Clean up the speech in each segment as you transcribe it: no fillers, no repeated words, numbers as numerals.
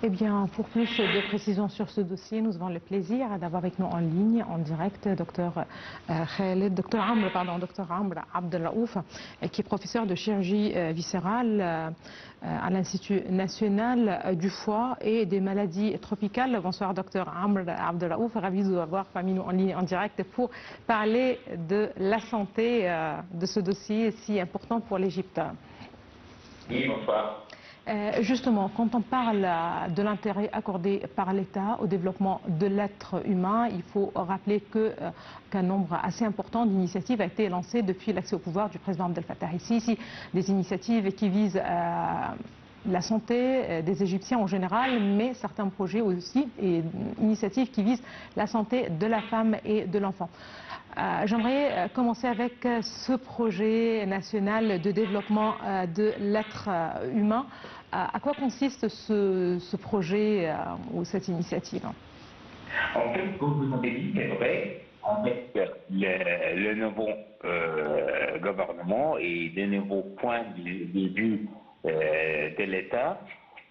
Eh bien, pour plus de précisions sur ce dossier, nous avons le plaisir d'avoir avec nous en ligne, en direct, Dr Amr Abdelraouf, qui est professeur de chirurgie viscérale à l'Institut national du foie et des maladies tropicales. Bonsoir, Dr Amr Abdelraouf, ravi de vous avoir parmi nous en ligne, en direct, pour parler de la santé de ce dossier si important pour l'Égypte. Oui, bonsoir. Justement, quand on parle de l'intérêt accordé par l'État au développement de l'être humain, il faut rappeler qu'un nombre assez important d'initiatives a été lancé depuis l'accès au pouvoir du président Abdel Fattah ici, des initiatives qui visent la santé des Égyptiens en général, mais certains projets aussi et initiatives qui visent la santé de la femme et de l'enfant. J'aimerais commencer avec ce projet national de développement de l'être humain. À quoi consiste ce projet ou cette initiative? En fait, comme vous l'avez dit, c'est vrai, en fait, le nouveau gouvernement et le nouveau point de vue de l'État,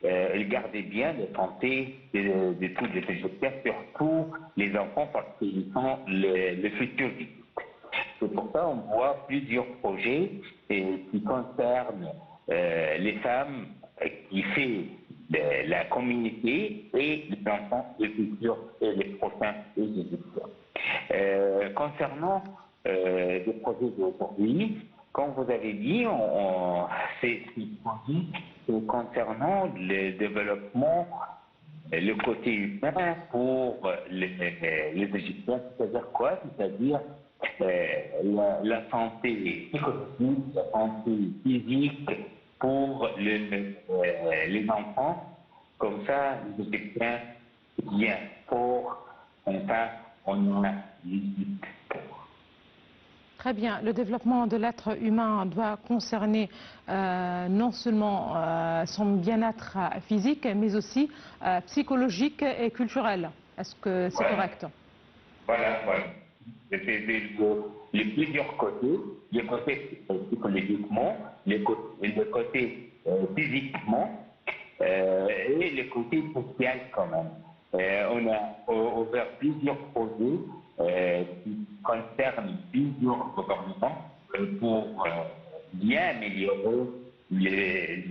il gardait bien la santé de tous les Égyptiens, surtout les enfants, parce qu'ils sont le futur du pays. C'est pour ça qu'on voit plusieurs projets qui concernent les femmes qui fait de la communauté et les enfants, les futurs et les prochains Égyptiens. Concernant les projets d'aujourd'hui, comme vous avez dit, ces projets concernant le développement, le côté humain pour les Égyptiens, c'est-à-dire quoi? C'est-à-dire la santé économique, la santé physique pour les enfants. Comme ça, les Égyptiens bien forts, comme ça, on a l'Égypte pour. Très bien. Le développement de l'être humain doit concerner non seulement son bien-être physique, mais aussi psychologique et culturel. Est-ce que c'est correct? Voilà. Les plusieurs côtés, le côté psychologiquement, le côté physiquement et le côté social quand même. On a ouvert plusieurs projets qui concernent plusieurs gouvernements pour bien améliorer les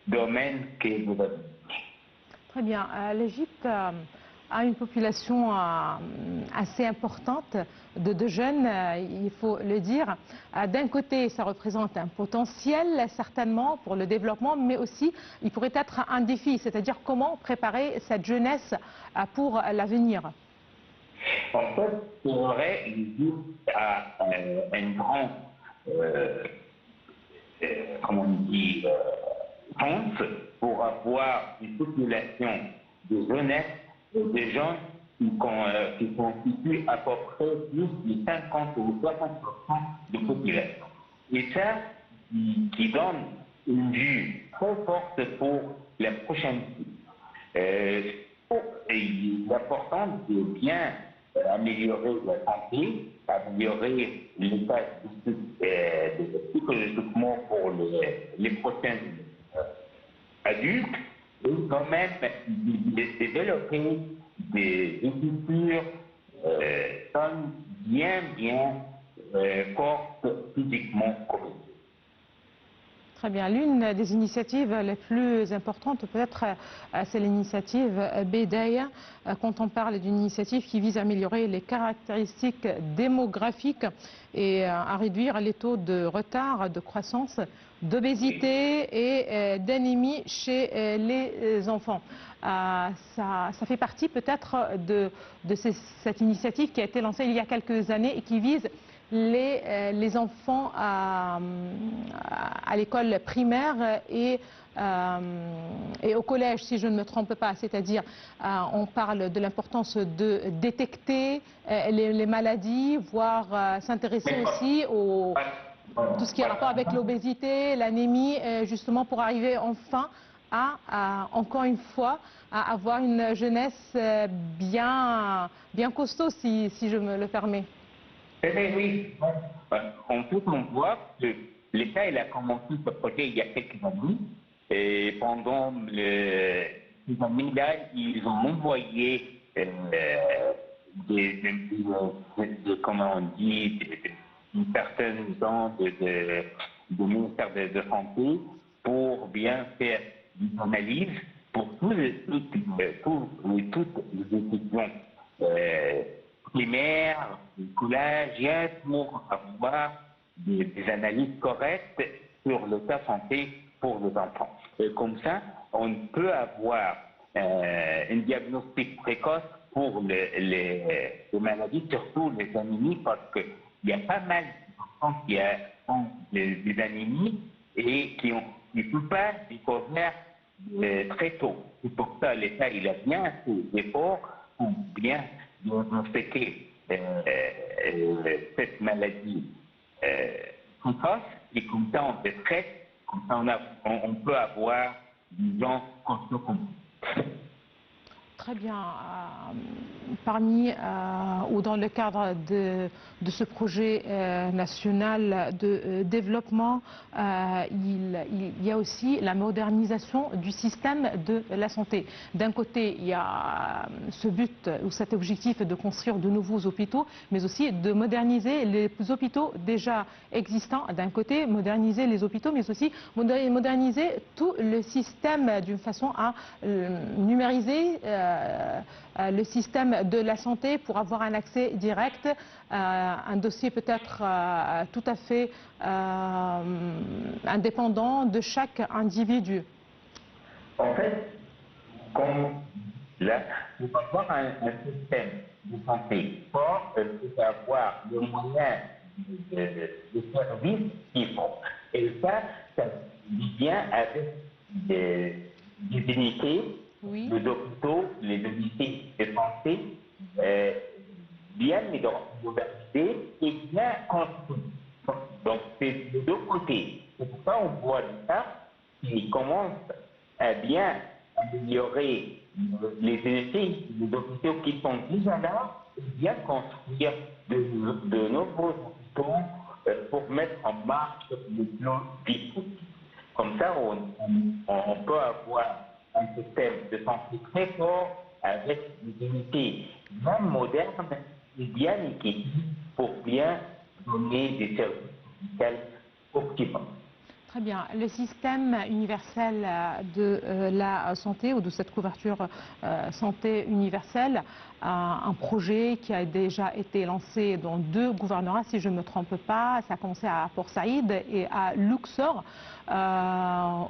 domaines que vous avez. Très bien. L'Égypte a une population assez importante de jeunes, il faut le dire. D'un côté, ça représente un potentiel, certainement, pour le développement, mais aussi, il pourrait être un défi, c'est-à-dire comment préparer cette jeunesse pour l'avenir. En fait, c'est vrai, l'Égypte a un grand, comment on dit, chance pour avoir une population de jeunesse et de gens qui constituent à peu près plus de 50 ou 60% de population. Et ça, qui donne une vue très forte pour la prochaine vie. Il est important de bien améliorer la santé, améliorer l'état psychologiquement pour les prochains adultes, et quand même développer des cultures bien fortes physiquement comme ça. Très bien. L'une des initiatives les plus importantes, peut-être, c'est l'initiative Bédaïa, quand on parle d'une initiative qui vise à améliorer les caractéristiques démographiques et à réduire les taux de retard, de croissance, d'obésité et d'anémie chez les enfants. Ça fait partie peut-être de cette initiative qui a été lancée il y a quelques années et qui vise les enfants à l'école primaire et au collège, si je ne me trompe pas. C'est-à-dire, on parle de l'importance de détecter les maladies, voire s'intéresser aussi tout ce qui a rapport avec l'obésité, l'anémie, justement pour arriver enfin encore une fois, à avoir une jeunesse bien costaud, si je me le permets. Oui. En fait, on voit que l'État a commencé ce projet il y a quelques années et pendant ces amis-là, ils ont envoyé comment on dit, une certaine gens du ministère de Santé pour bien faire une analyse pour toutes les étudiants primaires, collégiens, pour avoir des analyses correctes sur l'état de santé pour les enfants. Et comme ça, on peut avoir un diagnostic précoce pour les maladies, surtout les anémies, parce qu'il y a pas mal d'enfants qui ont des anémies et qui ne peuvent pas découvrir très tôt. C'est pour ça l'État il a bien fait d'efforts pour bien diagnostiquer cette maladie précoce, et comme ça on se traite, comme ça on peut avoir, disons, conscience. Très bien. Parmi ou dans le cadre de ce projet national de développement, il y a aussi la modernisation du système de la santé. D'un côté, il y a ce but ou cet objectif de construire de nouveaux hôpitaux, mais aussi de moderniser les hôpitaux déjà existants. D'un côté, moderniser les hôpitaux, mais aussi moderniser tout le système d'une façon à numériser le système de la santé pour avoir un accès direct, un dossier peut-être tout à fait indépendant de chaque individu. En fait, comme là, pour avoir un système de santé fort, il faut avoir le moyen de services qu'il faut. Et ça vient avec des unités, Oui. les hôpitaux, les unités de santé, bien modernisées et bien construites. Donc, c'est de deux côtés. C'est pour ça qu'on voit l'État qui commence à bien améliorer les unités, les hôpitaux qui sont déjà là, et bien construire de nouveaux hôpitaux pour mettre en marche le plan vite. Comme ça, on peut avoir un système de santé très fort avec des unités bien modernes et bien équipées pour bien donner des services médicaux optimaux. Très bien. Le système universel de la santé ou de cette couverture santé universelle, un projet qui a déjà été lancé dans 2 gouvernorats, si je ne me trompe pas. Ça a commencé à Port Saïd et à Luxor.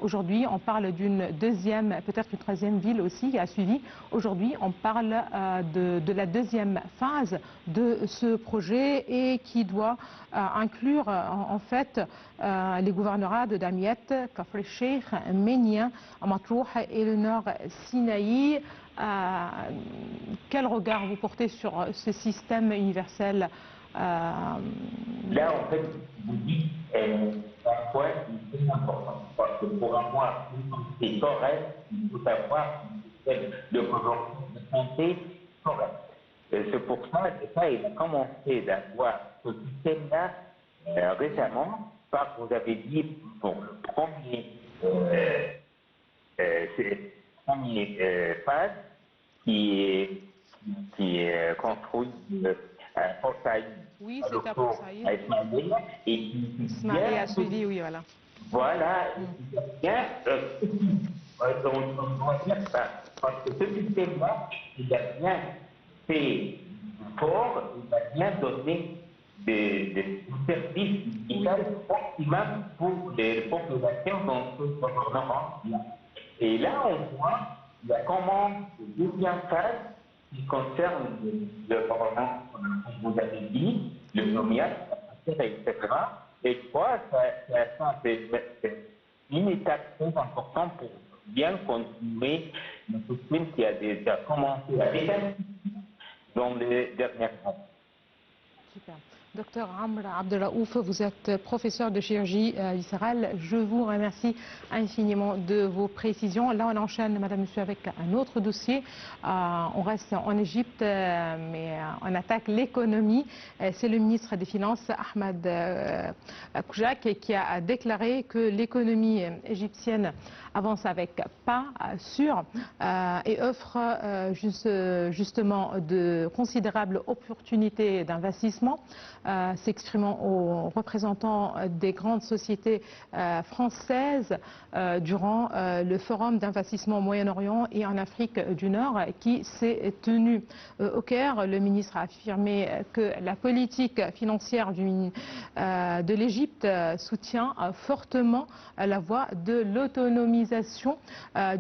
Aujourd'hui, on parle d'une deuxième, peut-être une troisième ville aussi qui a suivi. Aujourd'hui, on parle de la deuxième phase de ce projet et qui doit inclure en fait les gouvernorats de Damiet, Kafr el-Sheikh, Ménia, Matrouh et le nord Sinaï. Quel regard vous portez sur ce système universel Là, en fait, vous dites un point qui est très important, parce que pour avoir une santé correcte, il faut avoir un système de prévention de santé correct. C'est pour ça que l'État il a commencé d'avoir ce système-là récemment, parce que vous avez dit, bon, le premier phase qui est construit à Port Saïd. Oui, c'est à Port Saïd. Et qui Ismaël a suivi, oui, voilà. Voilà, bien, on doit dire ça, parce que ce système-là, il a bien fait fort, il a bien donné des services médicaux optimaux pour les populations dans ce gouvernement-là. Et là, on voit la commande de deuxième phase qui concerne le gouvernement, comme vous avez dit, le NOMIAT, etc. Et je crois que c'est une étape très importante pour bien continuer le système qui a déjà commencé à déterminer dans les dernières années. Super. Docteur Amr Abdelraouf, vous êtes professeur de chirurgie viscérale. Je vous remercie infiniment de vos précisions. Là, on enchaîne, madame, monsieur, avec un autre dossier. On reste en Égypte, mais on attaque l'économie. C'est le ministre des Finances, Ahmed Koujak, qui a déclaré que l'économie égyptienne avance avec pas sûr et offre justement de considérables opportunités d'investissement. S'exprimant aux représentants des grandes sociétés françaises durant le forum d'investissement au Moyen-Orient et en Afrique du Nord qui s'est tenu au Caire. Le ministre a affirmé que la politique financière de l'Égypte soutient fortement la voie de l'autonomisation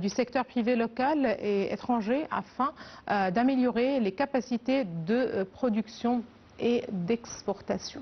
du secteur privé local et étranger afin d'améliorer les capacités de production et d'exportation.